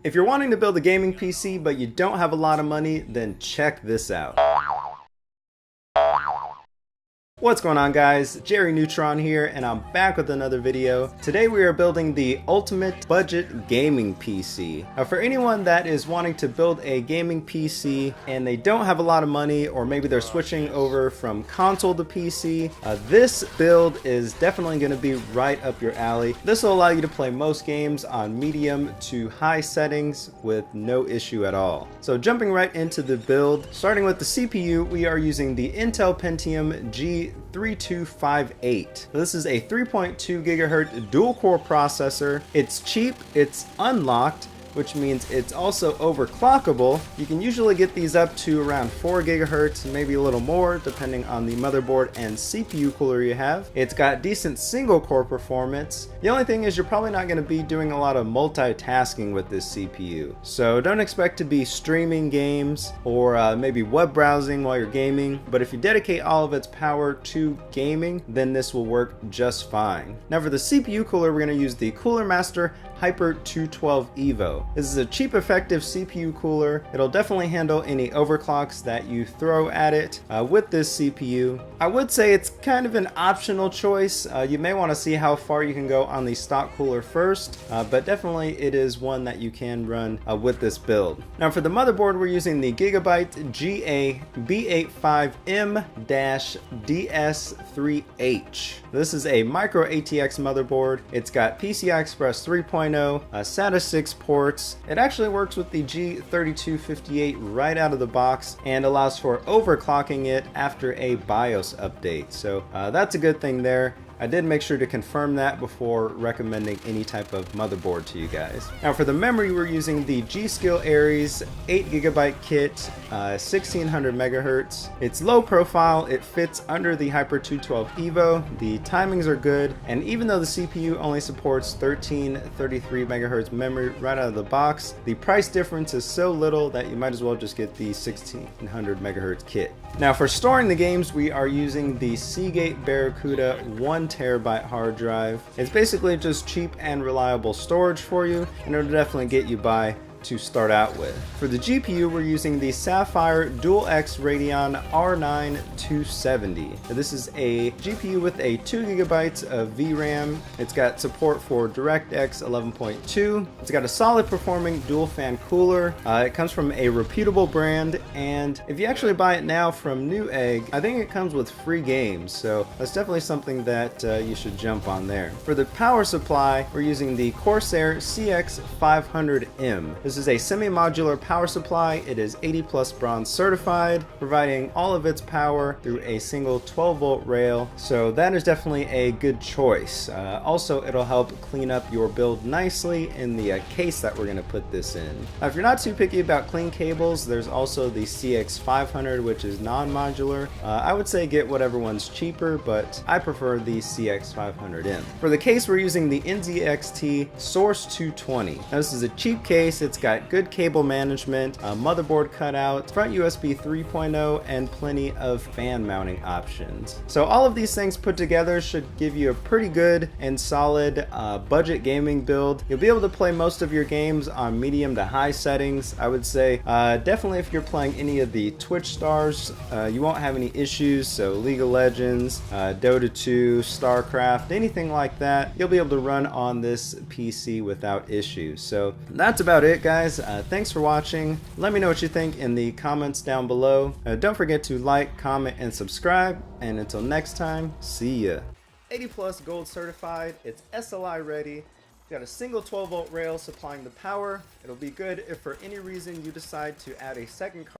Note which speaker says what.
Speaker 1: If you're wanting to build a gaming PC but you don't have a lot of money, then check this out. What's going on, guys? Jerry Neutron here, and I'm back with another video. Today we are building the ultimate budget gaming PC. Now, for anyone that is wanting to build a gaming PC and they don't have a lot of money, or maybe they're switching over from console to PC, this build is definitely going to be right up your alley. This will allow you to play most games on medium to high settings with no issue at all. So jumping right into the build, starting with the CPU, we are using the Intel Pentium G3258. This is a 3.2 gigahertz dual core processor. It's cheap, it's unlocked, which means it's also overclockable. You can usually get these up to around 4 gigahertz, maybe a little more, depending on the motherboard and CPU cooler you have. It's got decent single core performance. The only thing is you're probably not going to be doing a lot of multitasking with this CPU. So don't expect to be streaming games or maybe web browsing while you're gaming. But if you dedicate all of its power to gaming, then this will work just fine. Now for the CPU cooler, we're going to use the Cooler Master Hyper 212 Evo. This is a cheap, effective CPU cooler. It'll definitely handle any overclocks that you throw at it with this CPU. I would say it's kind of an optional choice. You may want to see how far you can go on the stock cooler first, but definitely it is one that you can run with this build. Now for the motherboard, we're using the Gigabyte GA B85M-DS38H. This is a micro ATX motherboard. It's got PCI Express 3.0, SATA 6 ports. It actually works with the G3258 right out of the box and allows for overclocking it after a BIOS update. So that's a good thing there. I did make sure to confirm that before recommending any type of motherboard to you guys. Now for the memory, we're using the G.SKILL Aries 8GB kit, 1600 megahertz. It's low profile, it fits under the Hyper 212 Evo, the timings are good, and even though the CPU only supports 1333 megahertz memory right out of the box, the price difference is so little that you might as well just get the 1600 megahertz kit. Now for storing the games, we are using the Seagate Barracuda 1TB hard drive. It's basically just cheap and reliable storage for you, and it'll definitely get you by to start out with. For the GPU, we're using the Sapphire Dual-X Radeon R9 270. This is a GPU with a 2 gigabytes of VRAM. It's got support for DirectX 11.2. It's got a solid performing dual fan cooler. It comes from a reputable brand, and if you actually buy it now from Newegg, I think it comes with free games, so that's definitely something that you should jump on there. For the power supply, we're using the Corsair CX500M. This is a semi-modular power supply. It is 80 plus bronze certified, providing all of its power through a single 12-volt rail, so that is definitely a good choice. Also, it'll help clean up your build nicely in the case that we're going to put this in. Now, if you're not too picky about clean cables, there's also the CX500, which is non-modular. I would say get whatever one's cheaper, but I prefer the CX500M. For the case, we're using the NZXT Source 220. Now, this is a cheap case. It's got good cable management, a motherboard cutout, front USB 3.0, and plenty of fan mounting options. So all of these things put together should give you a pretty good and solid budget gaming build. You'll be able to play most of your games on medium to high settings. I would say definitely if you're playing any of the Twitch stars, you won't have any issues. So League of Legends, Dota 2, StarCraft, anything like that, you'll be able to run on this PC without issues. So that's about it, guys. Thanks for watching. Let me know what you think in the comments down below. Don't forget to like, comment, and subscribe. And until next time, see ya. 80 plus gold certified. It's SLI ready. Got a single 12-volt rail supplying the power. It'll be good if for any reason you decide to add a second card.